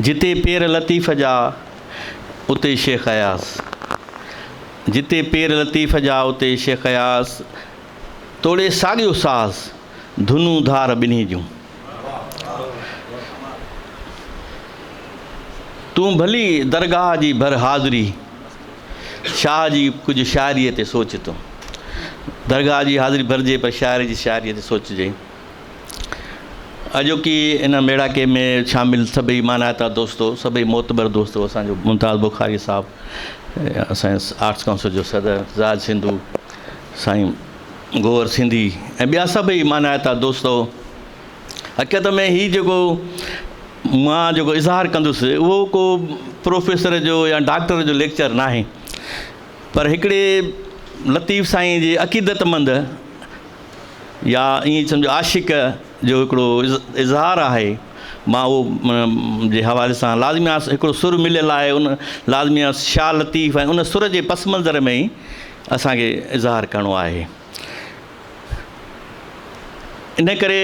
जिते पेर लतीफ़ जा उते शेख अयास, जिते पेर लतीफ़ जा उते शेख अयास, तोड़े साॻियो साज़ धुनूं धार ॿिन्ही जूं। तूं भली दरगाह जी भर हाज़िरी, शाह जी कुझु शाइरीअ ते सोच तूं। दरगाह जी हाज़िरी भरिजे पर शाइर जी शाइरीअ ते सोचिजे। अॼोकी इन मेड़ाके में शामिल सभई मानाता दोस्तो, सभई मोतबर दोस्तो, असांजो मुमताज़ बुखारी साहब, असांजे आर्ट्स काउंसिल जो सदर ज़ाज सिंधू, साईं गोवर सिंधी ऐं ॿिया सभई मानाता दोस्तो। हक़ीक़त में हीउ जेको मां जेको इज़हार कंदुसि उहो को प्रोफेसर जो या डॉक्टर जो लेक्चर न आहे, पर हिकिड़े लतीफ़ साईं जे अक़ीदतमंद या ईअं सम्झो आशिक़ जो हिकिड़ो इज़हार आहे। मां उहो जे हवाले सां लाज़मी आहे, हिकिड़ो सुर मिलियल आहे, उन लाज़मी आहे शाह लतीफ़ ऐं उन सुर जे पस मंज़र में ई असांखे इज़हार करिणो आहे। इन करे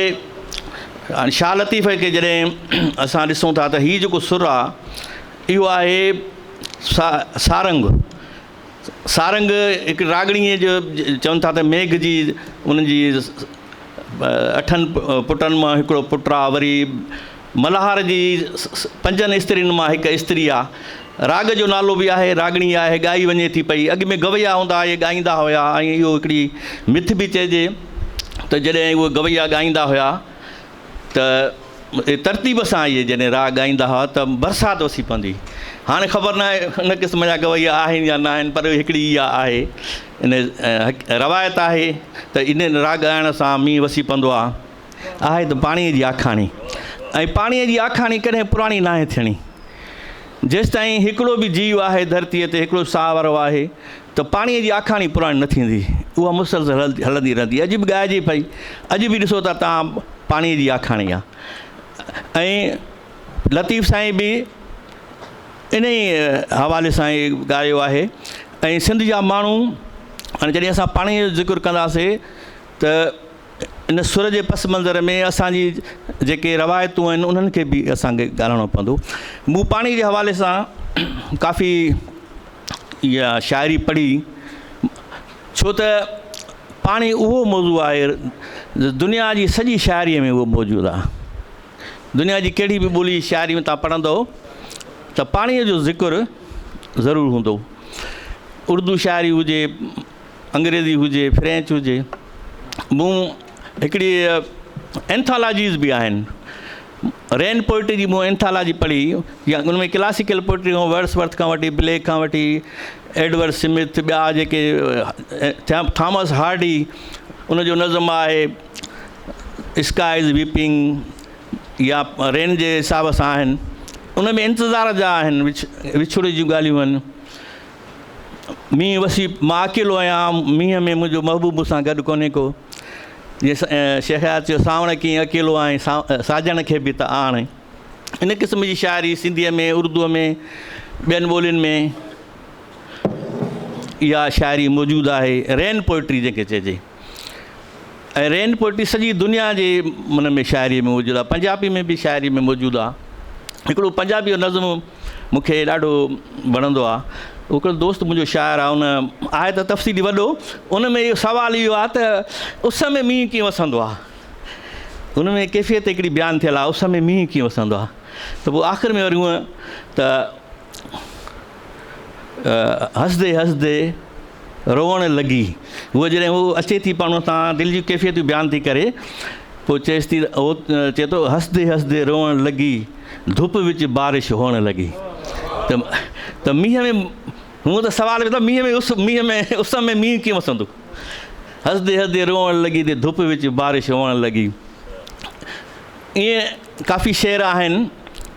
शाह लतीफ़ खे जॾहिं असां ॾिसूं था त हीउ जेको सुर आहे इहो आहे सारंग। सारंग हिकु रागड़ीअ जो चवनि था त मेघ जी उनजी 8 पुटनि मां हिकिड़ो पुटु आहे, वरी मल्हार जी 5 स्त्रियुनि मां हिकु स्त्री आहे। राग जो नालो बि आहे, रागणी आहे, ॻाई वञे थी पई। अॻु में गवैया हूंदा, इहे ॻाईंदा हुआ ऐं इहो हिकिड़ी मिथ बि चइजे त जॾहिं उहे गवैया ॻाईंदा हुआ त तरतीब सां इहे जॾहिं राग ॻाईंदा हुआ त बरसाति वसी पवंदी। हाणे ख़बर न आहे हिन क़िस्म जा गवैया आहिनि या न आहिनि, पर हिकिड़ी इहा आहे, इन रवायत आहे त इन राग ॻाइण सां मींहुं वसी पवंदो आहे त पाणीअ जी आखाणी। ऐं पाणीअ जी आखाणी कॾहिं पुराणी न आहे थियणी। जेसिताईं हिकिड़ो बि जीव आहे धरतीअ ते, हिकिड़ो साह वारो आहे, त पाणीअ जी आखाणी पुराणी न थींदी, उहा मुसलसल हलंदी रहंदी। अॼु बि ॻाइजे पई, अॼु बि ॾिसो था तव्हां पाणीअ जी आखाणी आहे। ऐं लतीफ़ साईं बि इन ई हवाले सां ई ॻायो आहे। ऐं सिंध जा माण्हू हाणे जॾहिं असां पाणीअ जो ज़िक्र कंदासीं त इन सुर जे पस मंज़र में असांजी जेके रवायतूं आहिनि उन्हनि खे बि असांखे ॻाल्हाइणो पवंदो। मूं पाणी जे हवाले सां काफ़ी इहा शाइरी पढ़ी, छो त पाणी उहो मौज़ू आहे, दुनिया जी सॼी शाइरीअ में उहो मौजूदु आहे। दुनिया जी कहिड़ी बि ॿोली शाइरी में तव्हां पढ़ंदव त पाणीअ जो ज़िक्र ज़रूरु हूंदो। उर्दू शाइरी हुजे, अंग्रेज़ी हुजे, फ्रेंच हुजे। मूं हिकिड़ी एंथोलॉजीज़ बि आहिनि। रेन पोइट्री जी मूं एंथोलॉजी पढ़ी, या उन में क्लासिकल पोइट्री खां वर्ड्सवर्थ खां वठी, ब्लेक खां वठी, एडवर्ड स्मिथ, ॿिया जेके थॉमस हार्डी, उनजो नज़म आहे स्काई इज़ वीपिंग, या रेन जे हिसाब सां आहिनि। उन में इंतज़ार जा आहिनि, विछुड़े जूं ॻाल्हियूं आहिनि। मींहुं वसी, मां अकेलो आहियां, मींहं में मुंहिंजो महबूब मूंसां गॾु कोन्हे को। जीअं शेखयात चयो, सावण कीअं अकेलो आहीं, साजण खे बि त आण। इन क़िस्म जी शाइरी सिंधीअ में, उर्दूअ में, ॿियनि ॿोलियुनि में इहा शाइरी मौजूदु आहे। रेन पोइट्री जंहिंखे चइजे। ऐं रेन पोइट्री सॼी दुनिया जे मन में शाइरी में मौजूदु आहे। पंजाबी में बि शाइरी में मौजूदु आहे। हिकिड़ो पंजाबी जो नज़्म मूंखे ॾाढो वणंदो आहे। हिकिड़ो दोस्त मुंहिंजो शाइर आहे, उन आहे त तफ़सीली वॾो, उन में इहो सुवालु इहो आहे त उस में मींहुं कीअं वसंदो आहे। उन में कैफ़ियत हिकिड़ी बयानु थियल आहे, उस में मींहुं कीअं वसंदो आहे। त पोइ आख़िर में वरी हूअं त हसदे हसदे रोअण लॻी। उहा जॾहिं उहो अचे थी पाण सां दिलि जी कैफ़ियतूं बयानु थी करे, पोइ चएसि थी, उहो चए थो हसदे हसदे रोअण लॻी, धुप विच बारिश हुअण लॻी। त मींहं में, हूअं त सुवालु त मींहं में उस में मींहुं कीअं वसंदो। हसदे हसदे रोअण लॻी त धुप विच बारिश हुअण लॻी। ईअं काफ़ी शेर आहिनि,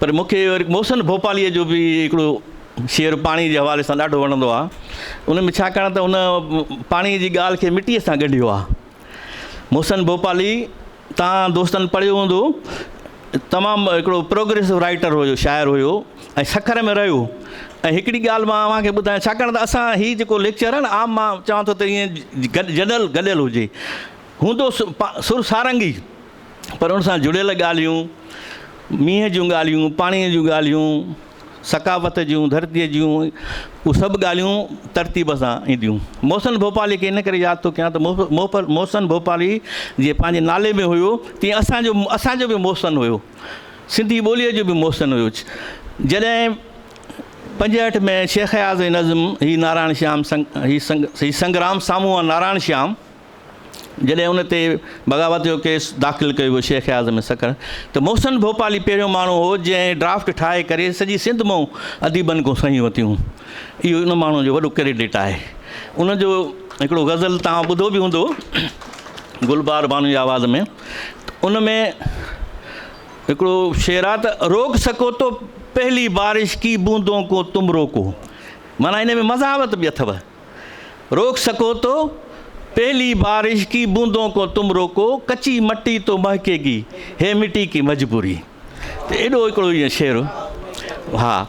पर मूंखे वरी मोहसिन भोपालीअ जो बि हिकिड़ो शेर पाणी जे हवाले सां ॾाढो वणंदो आहे। उन में छाकाणि त उन पाणीअ जी ॻाल्हि खे मिटीअ सां ॻंढियो आहे। मोहसिन भोपाली, तव्हां दोस्तनि पढ़ियो हूंदो, तमामु हिकिड़ो प्रोग्रेसिव राइटर हुयो, शाइर हुयो, ऐं सखर में रहियो। ऐं हिकिड़ी ॻाल्हि मां तव्हांखे ॿुधायां, छाकाणि त असां हीउ जेको लेक्चर आहे न, आम मां चवां थो त ईअं गॾियल हुजे, हूंदो सुर सारंगी, पर उन सां जुड़ियल ॻाल्हियूं, मींहं जूं ॻाल्हियूं, पाणीअ जूं ॻाल्हियूं, सकावत जूं, धरतीअ जूं, उहे सभु ॻाल्हियूं तरतीब सां ईंदियूं। मोहसिन भोपाली खे इन करे यादि थो कयां त मोहसिन भोपाली जीअं पंहिंजे नाले में हुयो तीअं असांजो बि मोहसिन हुयो, सिंधी ॿोलीअ जो बि मोहसिन हुयो। जॾहिं 65 में शेख आज़ जी नज़्म ही नारायण श्याम ही संग्राम साम्हूं आहे नारायण श्याम, जॾहिं उन ते बग़ावत जो केस दाख़िल कयो वियो शेख आज़ में सकर, त मोहसिन भोपाली पहिरियों माण्हू हो जंहिं ड्राफ्ट ठाहे करे सॼी सिंध मां अदीबनि खां सही वरितियूं। इहो उन माण्हू जो वॾो क्रेडिट आहे। उनजो हिकिड़ो गज़ल तव्हां ॿुधो बि हूंदो गुलबार बानू जी आवाज़ में, उन में हिकिड़ो शेर आहे त रोक सको तो पहली बारिश की बूंदों को तुम रोको, माना इन में मज़ावत बि अथव। रोक सको तो पहली बारिश की बूंदों को तुम रोको, कच्ची मट्टी तो महकेगी है मिट्टी की मजबूरी। त एॾो हिकिड़ो इहो शेर, हा,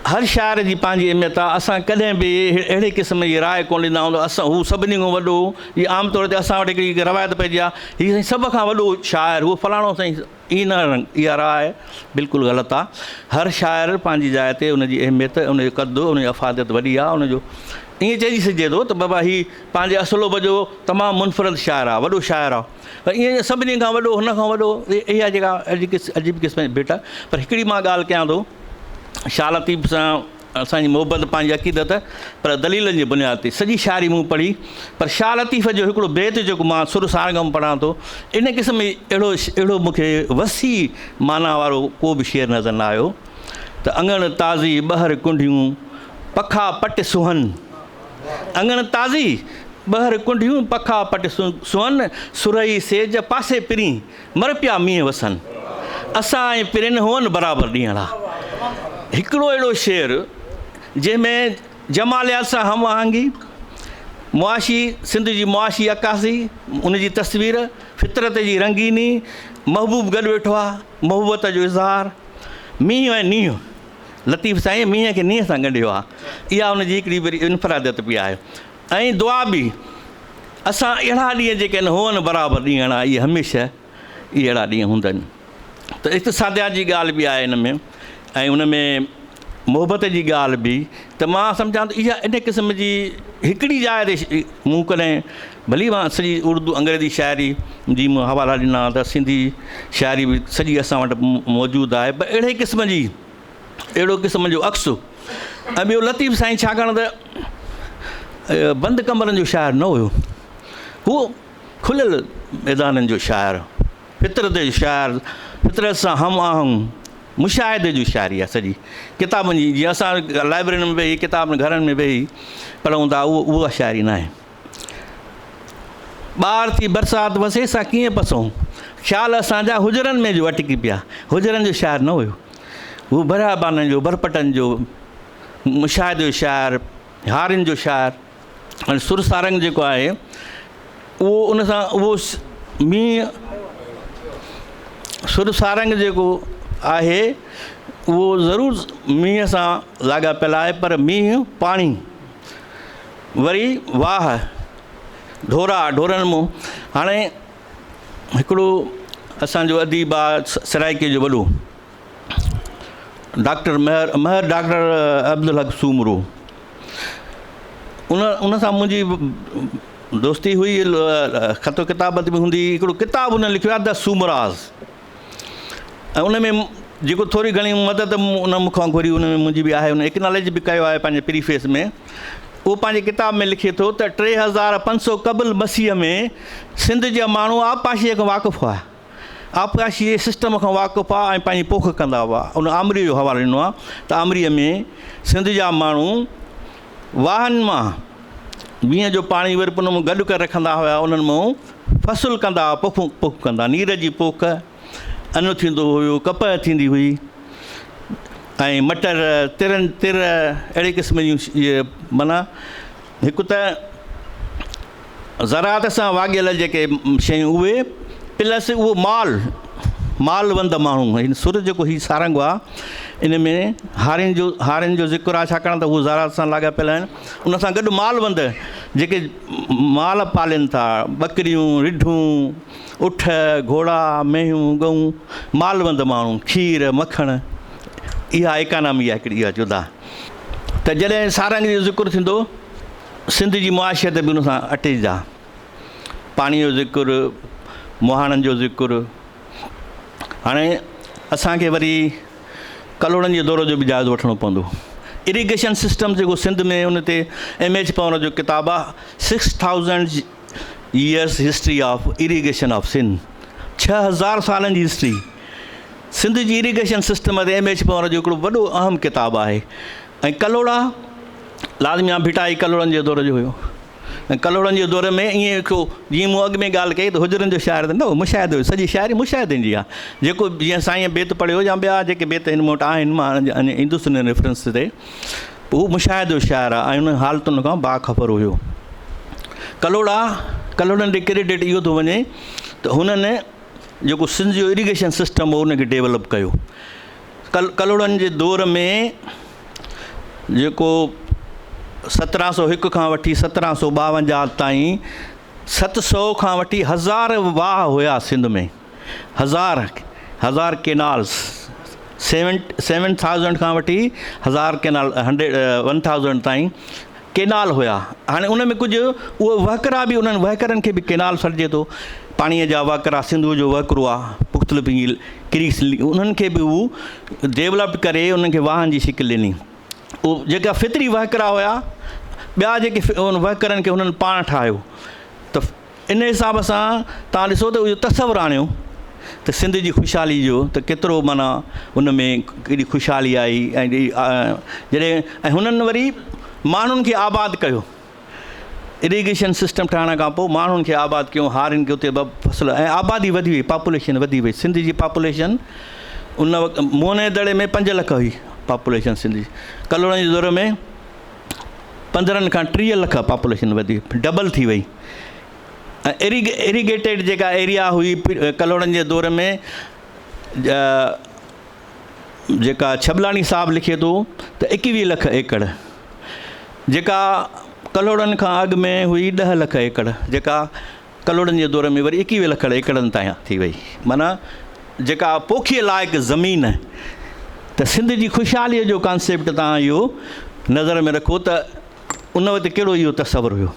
हर शाइर जी पंहिंजी अहमियत आहे। असां कॾहिं बि अहिड़े क़िस्म जी राय कोन ॾींदा आहियूं असां हू सभिनी खां वॾो, इहा आम तौर ते असां वटि हिकिड़ी रवायत पइजी आहे हीअ साईं सभ खां वॾो शाइर उहो फलाणो साईं, इहा राय बिल्कुलु ग़लति आहे। हर शाइर पंहिंजी जाइ ते उनजी अहमियत, उनजो क़दु, उनजी अफ़ादियत वॾी आहे। उनजो ईअं चइजी सघिजे थो त बाबा हीउ पंहिंजे असुलोब जो तमामु मुनफ़रद शाइर आहे, वॾो शाइर आहे, पर ईअं सभिनी खां वॾो, हुन खां वॾो, इहा जेका अजीब क़िस्म जी भेट आहे। पर हिकिड़ी मां ॻाल्हि कयां थो, शाह लतीफ़ सां असांजी मोहबत, पंहिंजी अक़ीदत, पर दलीलनि जी बुनियाद ते सॼी शाइरी मूं पढ़ी, पर शाह लतीफ़ जो हिकिड़ो बैत जेको मां सुर सारगम पढ़ां थो, इन क़िस्म अहिड़ो मूंखे वसी माना वारो को बि शेर नज़र न आयो त अंगण ताज़ी ॿहर कुंडियूं पखा पट सुहन, अंगण ताज़ी ॿहर कुंडियूं पखा पट सुहन, सुरई सेज पासे पिरी मर पिया मींहं वसन, असां ऐं पिरिन हुअनि बराबरि ॾींहं आहे। हिकिड़ो अहिड़ो शेर जंहिंमें जमालियात सां हम आहंगी, मुआशी, सिंध जी मुआशी अकासी, उनजी तस्वीर, फितरत जी रंगीनी, महबूब गॾु वेठो आहे, मोहबत जो इज़हार, मींहुं ऐं नींहुं, लतीफ़ साईं मींहं खे नींहं सां ॻंढियो आहे। इहा उनजी हिकिड़ी वरी इनफ़रादियत बि आहे। ऐं दुआ बि, असां अहिड़ा ॾींहं जेके आहिनि हुअनि बराबरि ॾींहं आहे, इहे हमेशह अहिड़ा ॾींहं हूंदा आहिनि। त इक़्तिसादियात जी ॻाल्हि बि आहे हिन में, ऐं उन में मोहबत जी ॻाल्हि बि, त मां सम्झां थो इहा इन क़िस्म जी हिकिड़ी जाइ ते मूं कॾहिं भली मां सॼी उर्दू अंग्रेज़ी शाइरी जी मूं हवाला ॾिना त सिंधी शाइरी बि सॼी असां वटि मौजूदु आहे, पर अहिड़ो क़िस्म जो अक्स। ऐं ॿियो लतीफ़ साईं छाकाणि त बंदि कमरनि जो शाइर न हुयो, हू खुलियल मैदाननि जो शाइर, फितरत जो शाइर, फितरत सां हम आहंग मुशाहिदे जी शाइरी आहे सॼी। किताबनि जी जीअं असां लाइब्रेरी में वेही, किताबनि घरनि में वेही पढ़ूं था, उहा शाइरी न आहे। ॿार थी बरसाति वसे सां कीअं पसूं, ख़्याल असांजा हुजरनि में जो अटकी पिया, हुजरनि जो शाइर न हुयो, हू बरियाबाननि जो, बरपटनि जो, मुशाहिदे जो शाइर, हारियुनि जो शाइर। ऐं सुर सारंग जेको आहे उहो उन सां उहो मींहुं, सुर सारंग जेको आहे उहो ज़रूरु मींहं सां लाॻापियल आहे, पर मींहुं पाणी, वरी वाह ढोरा ढोरनि मां। हाणे हिकिड़ो असांजो अदीब आहे सराइके जो वॾो डॉक्टर महर डॉक्टर अब्दुल हक सूमरो, उन सां मुंहिंजी दोस्ती हुई, ख़तो किताबत बि हूंदी। हिकिड़ो किताबु हुन लिखियो आहे द सूमराज़, ऐं उन में जेको थोरी घणी मदद उन मूंखां घुरी, उन में मुंहिंजी बि आहे, उन एक्नॉलेज बि कयो आहे पंहिंजे प्रीफेस में। उहो पंहिंजे किताब में लिखे थो त 3500 क़बल मसीह में सिंध जा माण्हू आबपाशीअ खां वाक़ुफ़ु हुआ, आबपाशी जे सिस्टम खां वाक़ुफ़ु आहे ऐं पंहिंजी पोख कंदा हुआ। उन आमरीअ जो हवालो ॾिनो आहे त आमरीअ में सिंध जा माण्हू वाहनि मां मींहं जो पाणी वरी उन मां गॾु करे रखंदा हुआ, उन्हनि मां फ़सुलु कंदा हुआ, पोख कंदा, नीर जी पोख, अनु थींदो हुयो, कपह थींदी हुई, ऐं मटर, तिर अहिड़े क़िस्म जूं इहे, माना हिकु त ज़राअत सां वाॻियल जेके शयूं उहे, प्लस उहो माल मालवंद माण्हू हिन सुर जेको हीउ सारंग आहे इन में हारियुनि जो ज़िक्र आहे छाकाणि त उहे ज़राअत सां लाॻापियल आहिनि। उन सां गॾु मालवंद जेके माल पालीनि था, ॿकरियूं, रिढूं, उठ, घोड़ा, मेंहियूं, गऊं, मालवंद माण्हू, खीर, मखण, इहा इकानमी आहे हिकिड़ी, इहा जुदा। त जॾहिं सारंग जो ज़िक्र थींदो सिंध जी मुआशियत बि उन सां अटिजा। पाणीअ जो ज़िक्र, मुहाणनि जो ज़िक्र। हाणे असांखे वरी कलोड़नि जे दौर जो बि जाइज़ो वठिणो पवंदो। इरीगेशन सिस्टम जेको सिंध में उन ते M.H. पवण जो किताबु आहे 6000 years history of irrigation of Sindh. 6000 सालनि जी हिस्ट्री सिंध जी इरीगेशन सिस्टम ते M.H. पवण जो हिकिड़ो वॾो अहम किताबु आहे। ऐं कलोड़ा लाज़मी भिटाई कलोड़नि जे दौर जो हुयो। ऐं कलोड़नि जे दौर में ईअं हिकिड़ो जीअं मूं अॻु में ॻाल्हि कई त हुजरनि जो शाइर त न हो, मुशाहिदो हुयो। सॼी शाइरी मुशाहिदनि जी आहे। जेको जीअं साईं बेत पढ़ियो या ॿिया जेके बेत हिन वटि आहिनि, मां अञा ईंदुसि हिन रेफरेंस ते, उहो मुशाहिदो शाइर आहे ऐं उन हालतुनि खां बाख़बर हुयो। कलोड़नि ॾे क्रेडिट इहो थो वञे त हुननि जेको सिंध जो इरीगेशन सिस्टम हो उनखे डेवलप कयो। कलोड़नि जे दौर में जेको 1701 खां वठी 1752 ताईं 700 खां वठी 1000 वाह हुया सिंध में। हज़ार केनाल्स, 7000 खां वठी 1000 केनाल, 1000 ताईं केनाल हुया। हाणे उन में कुझु उहो वहकरा बि, उन्हनि वहकरनि खे बि केनाल सॾिजे थो। पाणीअ जा वहकरा, सिंधू जो वहकरो आहे पुख़्तल क्रीस, उन्हनि खे बि उहो डेवलप करे उन्हनि खे वाहन जी शिकिल ॾिनी। उहो जेका फितरी वहकरा हुया, ॿिया जेके उन वहकरनि खे हुननि पाण ठाहियो। त इन हिसाब सां तव्हां ॾिसो त उहो तसवुरु आणियो त सिंध जी ख़ुशहाली जो त केतिरो माना उन में केॾी ख़ुशहाली आई। ऐं जॾहिं हुननि वरी माण्हुनि खे आबाद कयो। इरीगेशन सिस्टम ठाहिण खां पोइ माण्हुनि खे आबाद कयूं, हारियुनि खे उते फसल, ऐं आबादी वधी वई, पॉपुलेशन वधी वई। सिंध जी पॉपुलेशन उन वक़्तु मोने दड़े में 5 लख हुई पॉपुलेशन सिंध जी। कलोड़नि जे दौर में 15 खां 30 लख पॉपुलेशन वधी, डबल थी वई। ऐं इरीगेटेड जेका एरिया हुई कलोड़नि जे दौर में, जेका छबलाणी साहिबु लिखे थो त 21 लख एकड़, जेका कलोड़नि खां अॻु में हुई 10 लख एकड़, जेका कलोड़नि जे दौर में वरी 21 लख एकड़नि ताईं थी वई। माना जेका पोखीअ लाइक़ु ज़मीन। त सिंध जी ख़ुशहालीअ जो कॉन्सेप्ट तव्हां इहो नज़र में रखो त उन वक़्तु कहिड़ो इहो तसवुरु हुयो।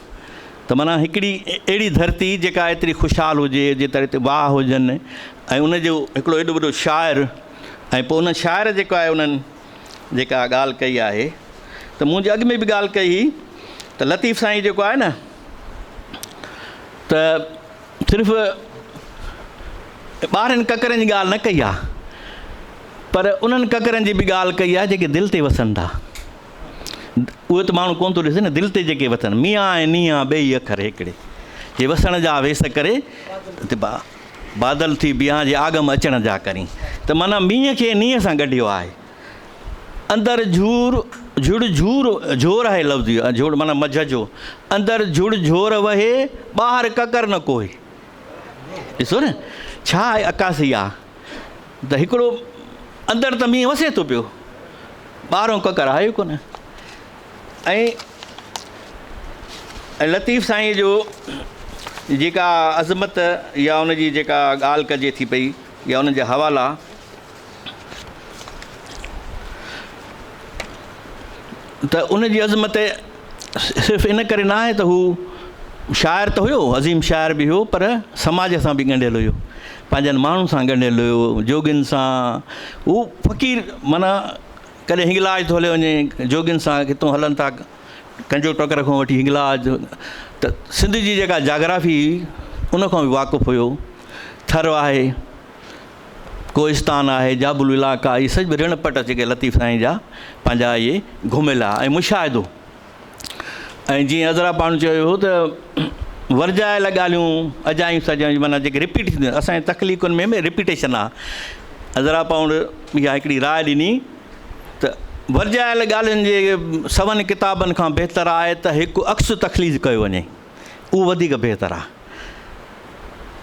त माना हिकिड़ी अहिड़ी धरती जेका एतिरी ख़ुशहाल हुजे, जेतिरे हिते वाह हुजनि, ऐं उनजो हिकिड़ो एॾो वॾो शाइर। ऐं पोइ उन शाइर जेको आहे उन्हनि जेका ॻाल्हि कई आहे, त मूं अॻु में बि ॻाल्हि कई त लतीफ़ साईं जेको आहे न, त सिर्फ़ु ॿारनि ककरनि जी ॻाल्हि न कई आहे, पर उन्हनि ककरनि जी बि ॻाल्हि कई आहे जेके दिलि ते वसनि था। उहे त माण्हू कोन थो ॾिसे न, दिलि ते जेके वसनि, मियां ऐं नीयां ॿई अखर हिकिड़े, जे वसण जा वेस करे त बादल थी बियां जे आगम अचण जा करी। त माना मींहं खे नीअं सां गढियो आहे। अंदरि झोर आहे लफ़्ज़, झोड़ माना मझ जो, अंदरि झोर वहे, ॿाहिरि ककर न कोई। ॾिसो न छा आहे अकासी आहे। त हिकिड़ो अंदरि त मींहुं वसे थो पियो, ॿाहिरों ककर आहे कोन। ऐं लतीफ़ साईं जो जेका अज़मत या उनजी जेका ॻाल्हि कजे थी पई या उन्हनि जा हवाला, त उनजी अज़मत सिर्फ़ु इन करे न आहे त हू शाइर त हुयो, अज़ीम शाइर बि हुयो, पर समाज सां बि ॻंढियलु हुयो, पंहिंजनि माण्हुनि सां ॻंढियलु हुयो, जोगियुनि सां। हू फ़क़ीर माना कॾहिं हिंगलाज थो हले वञे, जोगियुनि सां किथां हलनि था, कंजो टकर खां वठी हिंगलाज। त सिंध जी जेका जाग्राफी उन खां बि वाक़ुफ़ु हुयो। थर आहे, कोहिस्तान आहे, जाबुल इलाइक़ा, इहे सभु ऋण पट जेके लतीफ़ साईं जा पंहिंजा इहे घुमियल आहे। ऐं मुशाहिदो, ऐं जीअं अज़रा पाण चयो हो त वर्जायल ॻाल्हियूं अजायूं सजायूं, माना जेके रिपीट थींदियूं आहिनि। असांजे तख़लीक़ुनि में रिपीटेशन आहे। अज़रा पाउंड इहा हिकिड़ी राय ॾिनी त वर्जायल ॻाल्हियुनि जे सवनि किताबनि खां बहितरु आहे त हिकु अक्स तख़लीक़ कयो वञे, उहो वधीक बहितरु आहे।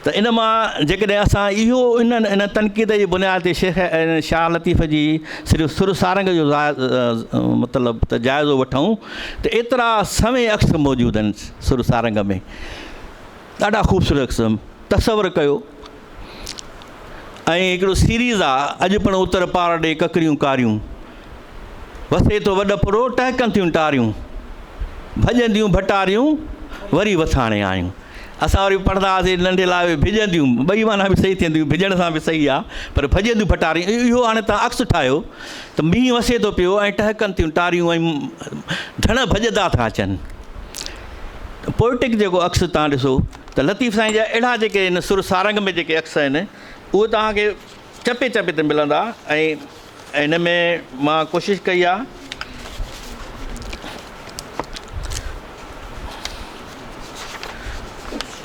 त त इन मां जेकॾहिं असां इहो इन तनक़ीद जी बुनियाद ते शाह लतीफ़ जी सिर्फ़ु सुर सारंग जो मतिलबु त जाइज़ो वठूं त एतिरा सवें अक्स मौजूदु आहिनि सुर सारंग में, ॾाढा ख़ूबसूरत अक्स। तसवर कयो ऐं हिकिड़ो सीरीज़ आहे, अॼु पिणु उतर पार ॾे ककरियूं कारियूं, वसे थो वॾपुरो टहिकनि थियूं टारियूं, भॼंदियूं भटारियूं वरी वसाणे आहियूं। असां वरी पढ़ंदा हुआसीं नंढे लाइ भिजंदियूं, ॿई माना बि सही थींदियूं, भिजण सां बि सही आहे, पर भॼंदियूं भटारियूं, इहो हाणे तव्हां अक्स ठाहियो त मींहुं वसे थो पियो ऐं टहिकनि थियूं टारियूं ऐं धण भॼंदा था अचनि। पोइटिक जेको अक्स तव्हां ॾिसो त लतीफ़ साईं जा अहिड़ा जेके इन सुर सारंग में जेके अक्स आहिनि उहे तव्हांखे चपे चपे ते मिलंदा। ऐं इन में मां कोशिशि कई आहे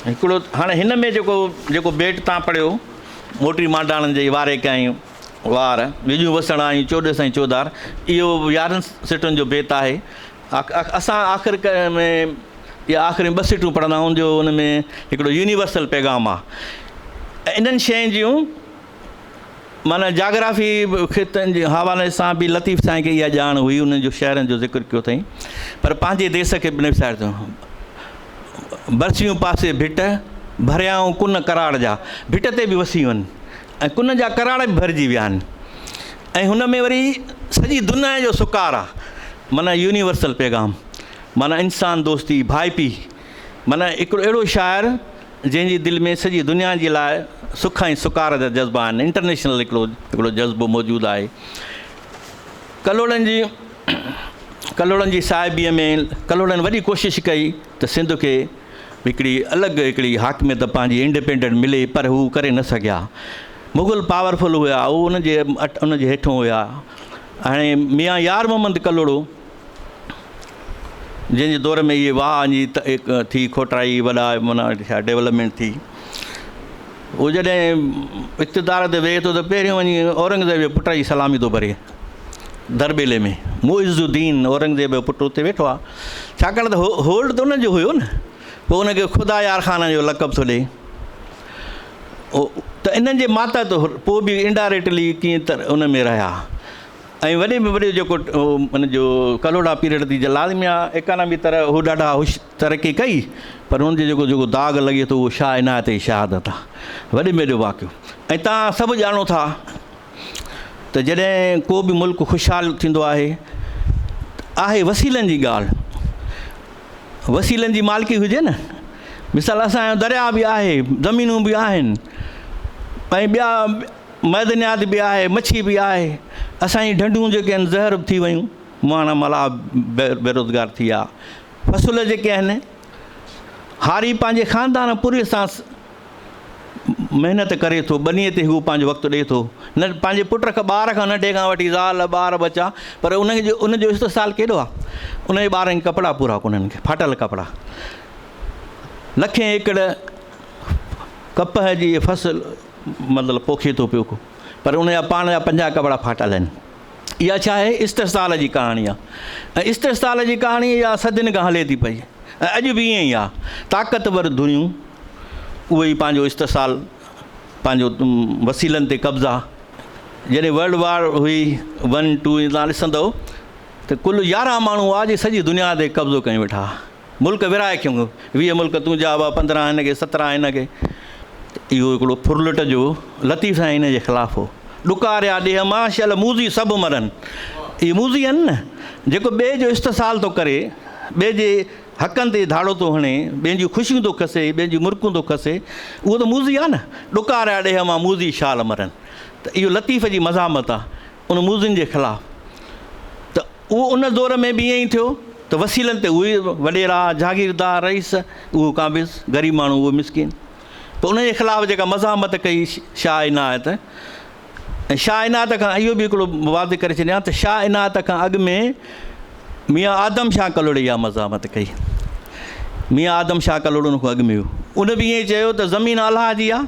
हिकिड़ो, हाणे हिन में जेको बेट तव्हां पढ़ियो, मोटी मांडाणनि जे वारे कयईं वार विझूं वसण आयूं चोॾहं साईं चौधार, इहो 11 सिटुनि जो बेत आहे। असां आख़िर में इहा आख़िरी 2 सिटूं पढ़ंदा आहियूं जो हुन में हिकिड़ो यूनिवर्सल पैगाम आहे। इन्हनि शयुनि जूं माना जाग्राफ़ी ख़ितनि जे हवाले सां बि लतीफ़ साईं खे इहा ॼाण हुई, उन्हनि जो शहरनि जो ज़िक्र कयो अथई, पर पंहिंजे देश खे बि विसारे थो। बरसियूं पासे भिट भरियाऊं कुन कराड़ जा, भिट ते बि वसी वञनि ऐं कुन जा कराड़ बि भरिजी विया आहिनि। ऐं हुन में वरी सॼी दुनिया जो सुकार आहे, माना यूनिवर्सल पैगाम, माना इंसान दोस्ती भाई पी, माना हिकिड़ो अहिड़ो शाइर जंहिंजी दिलि में सॼी दुनिया जे लाइ सुख ऐं सुकार जा जज़्बा आहिनि। इंटरनेशनल हिकिड़ो जज़्बो मौजूदु आहे। कलोड़नि जी साहिबीअ में कलोड़नि वॾी कोशिशि कई त सिंध खे हिकिड़ी अलॻि हिकिड़ी हाकमियत पंहिंजी इंडिपेंडेंट मिले, पर हू करे न सघिया। मुग़ल पावरफुल हुआ, उहो उनजे हेठों हुआ। हाणे मियां यार मोहम्मद कलोड़ो जंहिंजे दौर में इहे वाह जी थी खोटाई, वॾा माना छा डेवलपमेंट थी, उहो जॾहिं इक़्तिदार ते वेहे थो त पहिरियों वञी औरंगज़ेब जे पुट जी सलामी थो भरे दरबेले में। मुइज़ुद्दीन औरंगज़ेब जो पुटु उते वेठो आहे, छाकाणि त होल्ड त उनजो हुयो न, पोइ उनखे ख़ुदा यार ख़ान जो लक़ब थो ॾिए। त इन्हनि जे माता त पोइ बि इनडायरेक्टली कीअं त उन में रहिया। ऐं वॾे में वॾो जेको उनजो कलोड़ा पीरियड थी लाज़मी आहे, इकानमी तरह हू ॾाढा तरक़ी कई, पर हुनजो जेको दाग़ लॻे थो उहो शाह इनायत जी शहादत आहे, वॾे में वॾो वाक़ियो। ऐं तव्हां सभु ॼाणो था त जॾहिं को बि मुल्क ख़ुशहाल थींदो आहे वसीलनि जी ॻाल्हि, वसीलनि जी मालिकी हुजे न। मिसाल असांजो दरिया बि आहे, ज़मीनूं बि आहिनि, ऐं ॿिया मैदनियात बि आहे, मच्छी बि आहे। असांजी ढंढूं जेके आहिनि ज़हर थी वियूं, माना मला बेरोज़गार थी विया। फ़सुल जेके आहिनि, हारी पंहिंजे ख़ानदान पूरे सां महिनत करे थो, बनीअ ते हू पंहिंजो वक़्तु ॾिए थो, न पंहिंजे पुट खां ॿार खां नंढे खां वठी ज़ाल ॿार बचा, पर उनजो इस्तेसाल केॾो आहे। उनजे ॿारनि खे कपिड़ा पूरा कोन्हनि, खे फाटल कपिड़ा, लखें एकड़ कपह जी फसल मतिलबु पोखे थो पियो, पर उनजा पाण जा 50 कपिड़ा फाटल आहिनि। इहा छा आहे? इस्तेसाल जी कहाणी आहे। ऐं इस्तेसाल जी कहाणी इहा सदियुनि खां हले थी पई, ऐं अॼु बि ईअं ई आहे। ताक़तवर दुनियूं उहे ई पंहिंजो इस्तेसाल, पंहिंजो वसीलनि ते कब्ज़ा। जॾहिं वर्ल्ड वार हुई 1, 2 तव्हां ॾिसंदव त कुल 11 माण्हू हुआ जे सॼी दुनिया ते कब्ज़ो कयूं वेठा, मुल्क विराए कयूं, 20 मुल्क तुंहिंजा हुआ, 15 हिन खे, 17 हिन खे। इहो हिकिड़ो फुरलट जो लतीफ़ साईं हिन जे ख़िलाफ़ु हो। ॾुकारिया ॾेह मां शल मूज़ी सभु मरनि, इहे मूज़ी आहिनि न, जेको ॿिए जो इस्तेसाल थो करे, ॿिए जे हक़नि ते धाड़ो थो हणे, ॿियनि जूं ख़ुशियूं थो खसे, ॿियनि जूं मुर्कूं थो खसे, उहो त मूज़ी आहे न। ॾुकारिया ॾेह मां मूज़ी शाल मरनि, त इहो लतीफ़ जी मज़ामत आहे उन मूज़ियुनि जे ख़िलाफ़ु। त उहो उन दौर में बि ईअं ई थियो त वसीलनि ते उहे वॾेरा, जागीरदार, रईस, उहो क़ाबिज़, ग़रीब माण्हू, उहो मिसकिन। त उनजे ख़िलाफ़ु जेका मज़ामत कई शाह इनायत, ऐं शाह इनायत खां इहो बि हिकिड़ो वाज़े करे छॾियां त शाह इनायत खां अॻु में मियां आदम शाह कलोड़े इहा मज़ामत कई। मियां आदम शाह कलोड़ो उन खां अॻु में हुयो, उन बि ईअं चयो त ज़मीन अलाह जी आहे,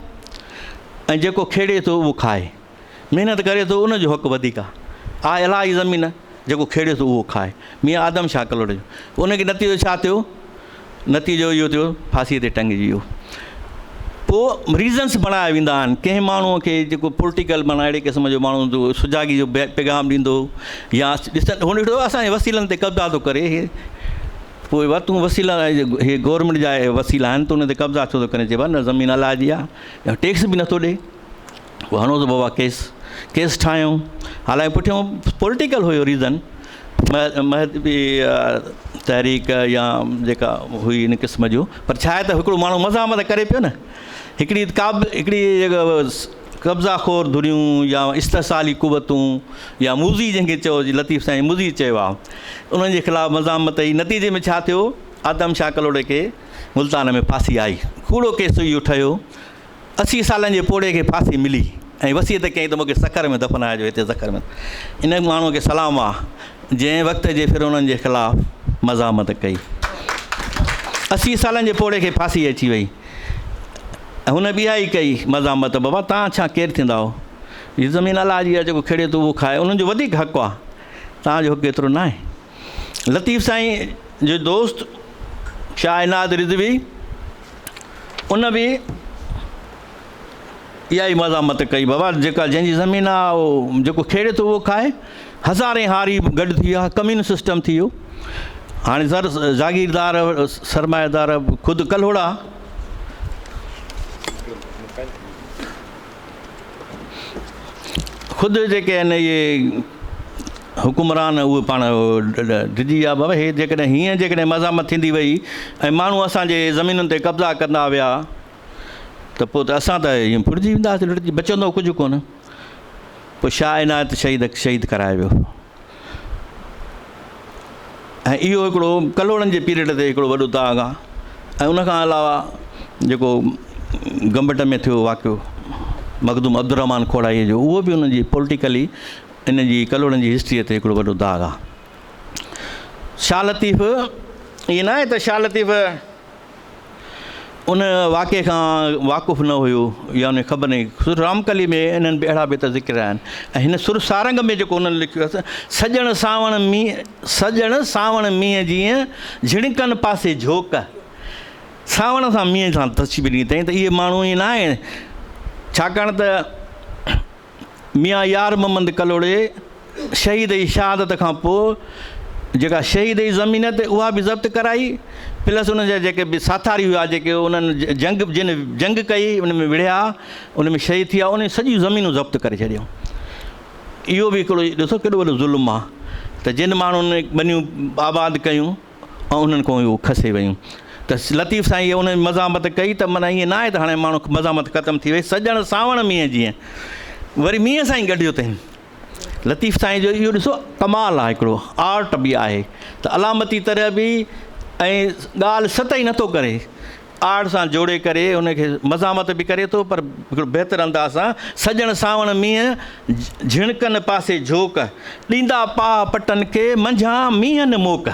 ऐं जेको खेड़े थो उहो खाए, महिनत करे थो उनजो हक़ु वधीक आहे अलाह जी ज़मीन, जेको खेड़े थो उहो खाए। मियां आदम शाह कलोड़े जो उनखे नतीजो छा थियो? नतीजो इहो थियो फांसीअ ते टंगिजी वियो। पोइ रीज़न्स बणाया वेंदा आहिनि कंहिं माण्हूअ खे जेको पॉलिटिकल माना अहिड़े क़िस्म जो माण्हू सुजागी जो पैगाम ॾींदो या ॾिसनि हुन ॾिठो असांजे वसीलनि ते कब्ज़ा थो करे पोइ वरितूं वसीला इहे गवर्नमेंट जा वसीला आहिनि त उन ते कब्ज़ा छो थो करे चइबो आहे न ज़मीन अलाह जी आहे या टैक्स बि नथो ॾे पोइ हणो त बाबा केस ठाहियूं हालांकि पुठियों पॉलिटिकल हुयो रीज़न तहरीक या जेका हुई इन क़िस्म जो पर छा आहे त हिकिड़ो माण्हू मज़ामत करे पियो न हिकिड़ी जेका कब्ज़ाखोर धुरियूं या इस्तेसाली कुवतूं या मूज़ी जंहिंखे चयो लतीफ़ साईं मूज़ी चयो आहे उन्हनि जे ख़िलाफ़ु मज़ामत ई नतीजे में छा थियो आदम शाह कलोड़े खे मुल्तान में फांसी आई कूड़ो केस इहो ठहियो 80 सालनि जे पोड़े खे फांसी मिली ऐं वसीयत कयईं त मूंखे सखर में दफ़नाइजो हिते सखर में इन माण्हूअ खे सलाम आहे जंहिं वक़्त जे फिरौननि जे ख़िलाफ़ु मज़ामत कई 80 सालनि जे पोड़े खे फांसी अची वई ऐं हुन ॿिया ई कई मज़ामत बाबा तव्हां छा केरु थींदा हीअ ज़मीन अलाह जी आहे जेको खेड़े थो उहो खाए उन्हनि जो वधीक हक़ु आहे तव्हांजो हक़ु एतिरो न आहे लतीफ़ साईं जो दोस्त शाह इनाद रिज़वी उन बि इहा ई मज़ामत कई बाबा जेका जंहिंजी ज़मीन आहे उहो जेको खेड़े थो उहो खाए हज़ारे हारी गॾु थी विया कम्यून सिस्टम थी वियो हाणे जागीरदार सरमाएदार ख़ुदि कल्होड़ा ख़ुदि जेके आहिनि इहे हुकुमरान उहे पाण डिॼी विया बाबा हे जेकॾहिं हीअं जेकॾहिं मज़ामत थींदी वई ऐं माण्हू असांजे ज़मीनुनि ते कब्ज़ा कंदा विया त पोइ त असां त ईअं फुरिजी वेंदासीं लुटिजी बचंदो कुझु कोन पोइ शाह इनायत शहीद कराए वियो ऐं इहो हिकिड़ो कलोड़नि जे पीरियड ते हिकिड़ो वॾो दाग़ आहे ऐं उनखां अलावा जेको गंबट में थियो वाक़ियो मखदूम अब्दुर्रहमान खोड़ाईअ जो उहो बि उनजी पॉलिटिकली इन जी कलोड़नि जी हिस्ट्रीअ ते हिकिड़ो वॾो दाग़ आहे शाह लतीफ़ ईअं न आहे त शाह लतीफ़ उन वाक़े खां वाक़ुफ़ु न हुयो या उन ख़बर न सुर रामकली में इन्हनि बि अहिड़ा बि त ज़िक्र आहिनि ऐं हिन सुर सारंग में जेको उन्हनि लिखियो आहे सजण सावण मींहं जीअं झिणकनि पासे झोक सावण सां मींहं सां तस्वीर ॾिनी अथई त इहे माण्हू ईअं न आहे छाकाणि त मियां यार मोहम्मद कलोड़े शहीद जी शहादत खां पोइ जेका शहीद जी ज़मीन ते उहा बि ज़ब्त कराई प्लस उन जा जेके बि साथारी हुआ जेके उन्हनि जंग कई उन में विढ़िया उन में शहीद थी विया उन सॼियूं ज़मीनूं ज़ब्त करे छॾियूं इहो बि हिकिड़ो ॾिसो केॾो वॾो ज़ुल्म आहे त जिन माण्हुनि ॿनियूं आबाद कयूं ऐं उन्हनि खां इहो खसे वयूं त लतीफ़ साईं उन मज़ामत कई त माना ईअं न आहे त हाणे माण्हू मज़ामत ख़तमु थी वई सजण सावण मींहं जीअं वरी मींहं सां ई गॾियो अथई लतीफ़ साईं जो इहो ॾिसो कमाल आहे हिकिड़ो आर्ट बि आहे त अलामती तरह बि ऐं ॻाल्हि सतहि नथो करे आर्ट सां जोड़े करे उनखे मज़ामत बि करे थो पर हिकिड़ो बहितरु अंदाज़ सां सजण सावण मींहं झिणकनि पासे झोक ॾींदा पाह पटनि खे मंझां मींहनि मोक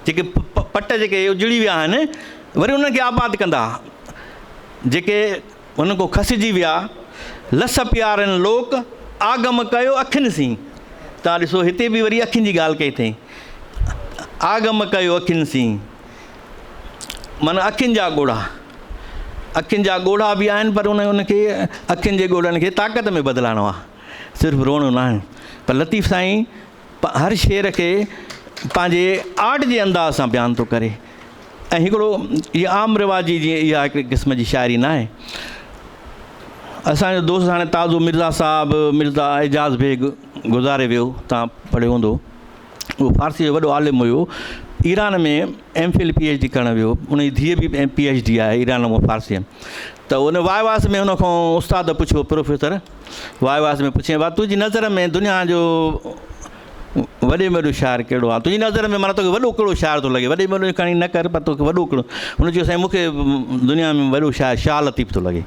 जेके पट जेके उजड़ी विया आहिनि वरी उन्हनि खे आबाद कंदा जेके हुन खां खसिजी विया लस प्यारनि लोक आगम कयो अखियुनि सी तव्हां ॾिसो हिते बि वरी अखियुनि जी ॻाल्हि कई अथई आगम कयो अखियुनि सी माना अखियुनि जा ॻोढ़ा बि आहिनि पर उनखे अखियुनि जे ॻोढ़नि खे ताक़त में बदिलाइणो आहे सिर्फ़ु रोअणो न आहे पर लतीफ़ साईं हर शेर खे पंहिंजे आर्ट जे अंदाज़ सां बयानु थो करे ऐं हिकिड़ो इहा आम रिवाजी जीअं इहा हिकिड़ी क़िस्म जी शाइरी न आहे असांजो दोस्त हाणे ताज़ो मिर्ज़ा साहिबु मिर्ज़ा एजाज़ बेग गुज़ारे वियो तव्हां पढ़ियो हूंदो उहो फारसी जो वॾो आलिम हुयो ईरान में MPhil PhD करणु वियो उनजी धीअ बि PhD आहे ईरान में फारसी त उन वाइवास में हुन खां उस्ताद पुछियो प्रोफेसर वाइवास में पुछे भाउ तुंहिंजी नज़र में दुनिया जो वॾे में वॾो शाइर कहिड़ो आहे तुंहिंजी नज़र में माना तोखे वॾो कहिड़ो शाइर थो लॻे वॾे में वॾो खणी न कर पर तोखे वॾो कहिड़ो हुन चयो साईं मूंखे दुनिया में वॾो शाइर शाह लतीफ़ थो लॻे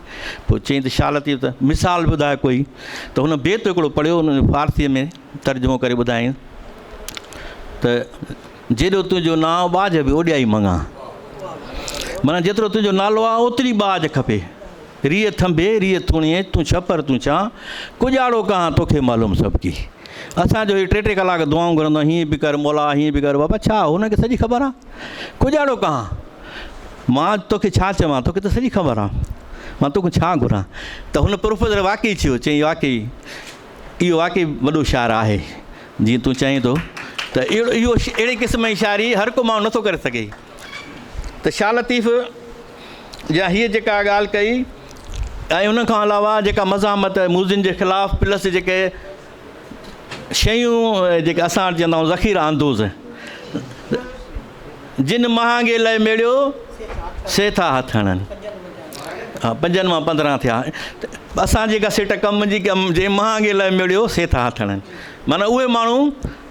पोइ चईं त शाह लतीफ़ त मिसाल ॿुधाए कोई त हुन बेत हिकिड़ो पढ़ियो हुन फारसीअ में तर्जुमो करे ॿुधाईं त जेॾो तुंहिंजो नाव बाज बि ओॾिया ई मङा माना जेतिरो तुंहिंजो नालो आहे ओतिरी बाज खपे रीह थंभे रीह थुणिए तूं छपर तूं छा कुॼाड़ो कहां तोखे मालूम सभु की असांजो हीअ 3-3 कलाक दुआऊं घुरंदो हीअं बि कर मौला हीअं बि कर बाबा छा हुनखे सॼी ख़बर आहे कुॼाड़ो कहां मां तोखे छा चवां तोखे त सॼी ख़बर आहे मां तोखां छा घुरां? त हुन प्रोफेसर वाक़ई थियो, चई वाक़ई इहो वाक़ई वॾो शाइरु आहे जीअं तूं चईं थो। त इहो अहिड़े क़िस्म जी शाइरी हर को माण्हू नथो करे सघे। त शाह लतीफ़ या हीअ जेका ॻाल्हि कई ऐं उन खां अलावा जेका मज़ामत मूज़िन जे ख़िलाफ़ु प्लस जेके शयूं जेके असां वटि चवंदा आहियूं ज़ख़ीरा अंदोज़, जिन महांगे लाइ मेड़ियो से था हथ हणनि, हा 5 मां 15 थिया। असां जेका सेठ कम जी जे महांगे लाइ मेड़ियो से था हथ हणनि, माना उहे माण्हू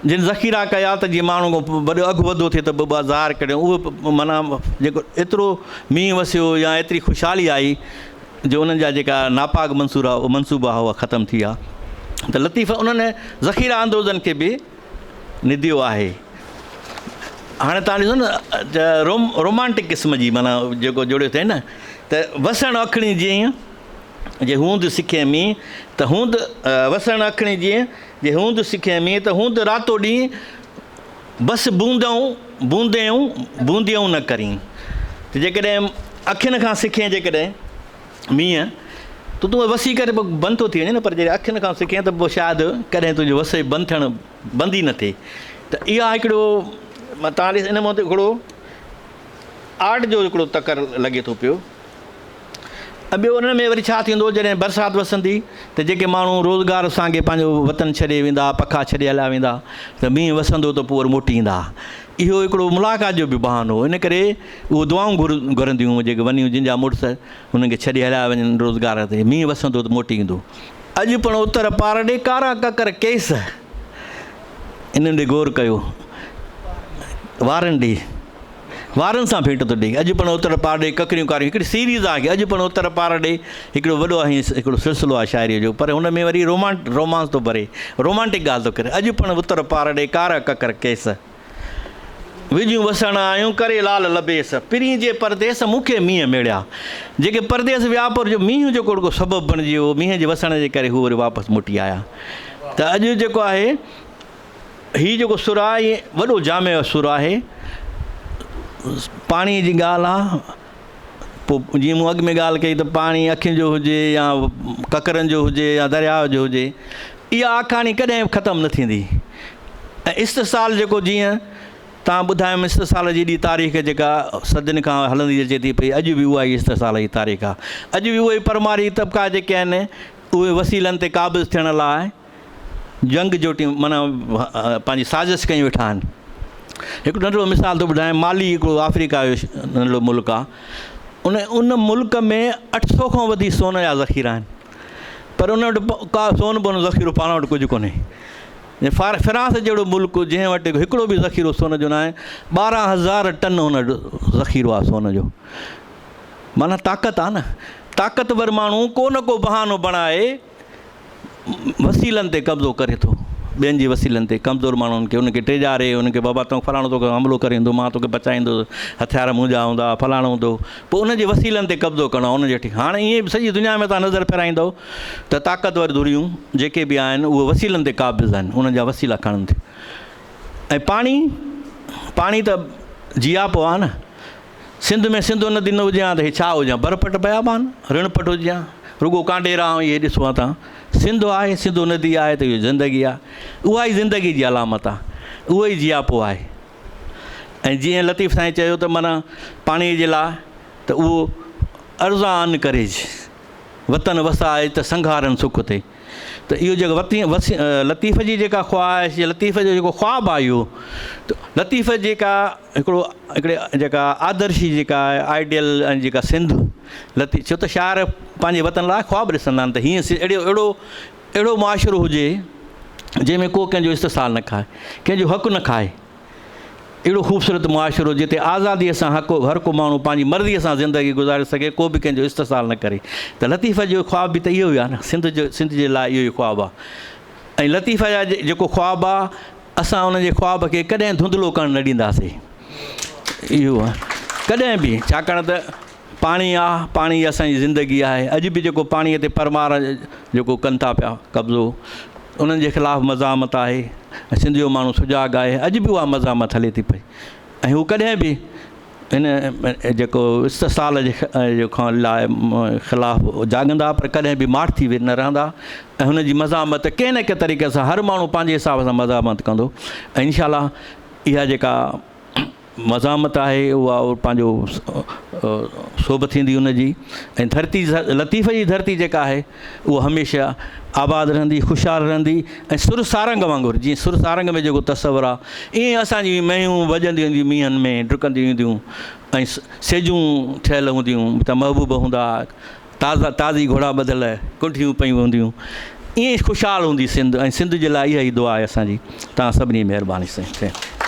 जिन ज़ख़ीरा कया त जीअं माण्हू खां वॾो अघु वधो थिए त बाज़ार कढियो, उहे माना जेको एतिरो मींहुं वसियो या एतिरी ख़ुशहाली आई जो उन्हनि जा जेका नापाक मनसूबा हुआ ख़तमु थी विया। त लतीफ़ उन्हनि ज़ख़ीरा अंदोज़नि खे बि निधियो आहे। हाणे तव्हां ॾिसो न रोमांटिक क़िस्म जी माना जेको जोड़ियो थिए न, त वसण अखिणी जीअं जे हूंद सिखे मींहुं त हूंद वसण अखिणी जीअं जे हूंद सिखे मींहुं त हूंद रातो ॾींहुं बसि बूंदियूं न करीं। त जेकॾहिं अखियुनि खां सिखे जेकॾहिं मींहुं त तूं वसी करे पोइ बंदि थो थी वञे न, पर जॾहिं अखियुनि खां सिखे त पोइ शायदि कॾहिं तुंहिंजो वसे बंदि ई न थिए। त इहा हिकिड़ो तव्हां ॾिस इन मां त हिकिड़ो आर्ट जो हिकिड़ो तकर लॻे थो पियो। ऐं ॿियो उन में वरी छा थींदो, जॾहिं बरसाति वसंदी त जेके माण्हू रोज़गार असांखे पंहिंजो वतन छॾे वेंदा, पखा छॾे हलिया वेंदा, त मींहुं वसंदो त पोइ वरी मोटी ईंदा। इहो हिकिड़ो मुलाक़ात जो बि बहानो हो, इन करे उहो दुआऊं घुरंदियूं जेके वञियूं जिन जा मुड़ुस हुननि खे छॾे हलिया वञनि रोज़गार ते, मींहुं वसंदो त मोटी ईंदो। अॼु पण उतर पार ॾे कारा ककर केस, इन्हनि ॾे गौर कयो, वारनि ॾे वारनि सां भेंट थो ॾे। अॼु पण उतर पार ॾे ककरियूं कारियूं, हिकिड़ी सीरीज़ आहे अॼु पण उतर पार ॾे, हिकिड़ो वॾो आहे हिकिड़ो सिलसिलो आहे शाइरीअ जो, पर हुन में वरी रोमांस थो भरे, रोमांटिक ॻाल्हि थो करे। अॼु पण उतर पार ॾे कारा ककर केस, विझूं वसण आयूं करे लाल लबेस, पिरी जे परदेस मूंखे मींहं मेड़िया। जेके परदेस विया पर जो मींहुं जेको सबबु बणिजी वियो, मींहं जे वसण जे करे हू वरी वापसि मोटी आया। त अॼु जेको आहे हीउ जेको सुर आहे इहे वॾो जामे सुर आहे। पाणीअ जी ॻाल्हि आहे, पोइ जीअं मूं अॻु में ॻाल्हि कई त पाणी अखियुनि जो हुजे या ककरनि जो हुजे या दरिया जो हुजे, इहा आखाणी कॾहिं ख़तमु न थींदी। ऐं इस्तिसाल जेको जीअं तव्हां ॿुधायो इस्तिसाल जी एॾी तारीख़ जेका सदियुनि खां हलंदी अचे थी पई, अॼु बि उहा ई इस्तिसाल जी तारीख़ आहे। अॼु बि उहे परमारी तबिका जेके आहिनि उहे वसीलनि ते क़ाबिज़ थियण लाइ जंग जो माना पंहिंजी साज़िश कयूं वेठा आहिनि। हिकिड़ो नंढिड़ो मिसाल थो ॿुधायां, माली हिकिड़ो अफ्रीका जो नंढिड़ो मुल्क आहे, उन मुल्क में 800 खां वधीक सोन जा ज़ख़ीरा आहिनि, पर उन वटि का सोन बोन ज़ख़ीरो पाण वटि कुझु कोन्हे। फ्रांस जहिड़ो मुल्क जंहिं वटि हिकिड़ो बि ज़ख़ीरो सोन जो न आहे, 12,000 टन हुन वटि ज़ख़ीरो आहे सोन जो। माना ताक़त आहे न, ताक़तवर माण्हू को न को बहानो बणाए वसीलनि ते कब्ज़ो करे थो, ॿियनि जी वसीलनि ते। कमज़ोर माण्हुनि खे उनखे टेजारे, उनखे बाबा तो फलाणो तोखे हमिलो करे ईंदो, मां तोखे बचाईंदो, हथियार मुंहिंजा हूंदा, फलाणो हूंदो, पोइ उनजे वसीलनि ते कब्ज़ो करणो आहे उनजे हेठि। हाणे ईअं बि सॼी दुनिया में तव्हां नज़र फेराईंदव त ताक़तवर धुरियूं जेके बि आहिनि उहे वसीलनि ते क़ाबिज़ आहिनि, उन्हनि जा वसीला खणनि थियूं। ऐं पाणी त जियापो आहे न। सिंध में सिंधु नदी न हुजे हा त हे छा हुजे, बरपट बयाबा न, ऋणपट हुजे हा, रुगो कांडेरा इहे ॾिसो आहे तव्हां। सिंधु आहे, सिंधु नदी आहे त इहो ज़िंदगी आहे, उहा ई ज़िंदगी जी अलामत आहे, उहो ई जियापो आहे। ऐं जीअं लतीफ़ साईं चयो त माना पाणीअ जे लाइ त उहो अर्ज़ा अन करेज, वतन वसाए त संघारनि सुख थिए। त इहो जेको लतीफ़ जी जेका ख्वाहिश, लतीफ़ जो जेको ख्वाबु आहे इहो, त लतीफ़ जेका हिकिड़े जेका आदर्शी जेका आहे आइडियल ऐं जेका सिंध लतीफ़, छो त शाइर पंहिंजे वतन लाइ ख्वाबु ॾिसंदा आहिनि त हीअं अहिड़ो मुआशिरो हुजे जंहिंमें को कंहिंजो इस्तिसाल न खाए, कंहिंजो हक़ु न खाए, अहिड़ो ख़ूबसूरत मुआशिरो जिते आज़ादीअ सां हर को माण्हू पंहिंजी मर्ज़ीअ सां ज़िंदगी गुज़ारे सघे, को बि कंहिंजो इस्तिसाल न करे। त लतीफ़ जो ख्वाबु बि त इहो ई आहे न, सिंध जे लाइ इहो ई ख्वाबु आहे। ऐं लतीफ़ जा जेको ख्वाबु आहे, असां उनजे ख्वाब खे कॾहिं धुंधलो करणु न ॾींदासीं। इहो आहे कॾहिं बि, छाकाणि त पाणी आहे, पाणी असांजी ज़िंदगी आहे। अॼु बि जेको पाणीअ ते परमार जेको कनि था पिया कब्ज़ो, उन्हनि जे ख़िलाफ़ु मज़ामत आहे ऐं सिंध जो माण्हू सुजाॻ आहे। अॼु बि उहा मज़ामत हले थी पई ऐं हू कॾहिं बि हिन जेको इस्तिसाल जे खां लाइ ख़िलाफ़ु जाॻंदा, पर कॾहिं बि माठ थी न रहंदा ऐं हुनजी मज़ामत कंहिं न कंहिं तरीक़े सां हर माण्हू पंहिंजे हिसाब सां मज़ामत कंदो ऐं इनशाला इहा जेका मज़ामत आहे उहा पंहिंजो सोभ थींदी हुनजी ऐं धरती लतीफ़ जी धरती जेका आहे उहा हमेशह आबाद रहंदी, ख़ुशहाल रहंदी ऐं सुर सारंग वांगुरु, जीअं सुर सारंग में जेको तसवुरु आहे ईअं असांजी मयूं वॼंदियूं हूंदियूं मींहंनि में, डुकंदियूं हूंदियूं ऐं सेजूं ठहियल हूंदियूं त महबूब हूंदा, ताज़ी घोड़ा ॿधल कुंठियूं पयूं हूंदियूं, ईअं ख़ुशहाल हूंदी सिंध। ऐं सिंध जे लाइ इहा ई दुआ आहे असांजी। तव्हां सभिनी महिरबानी साईं।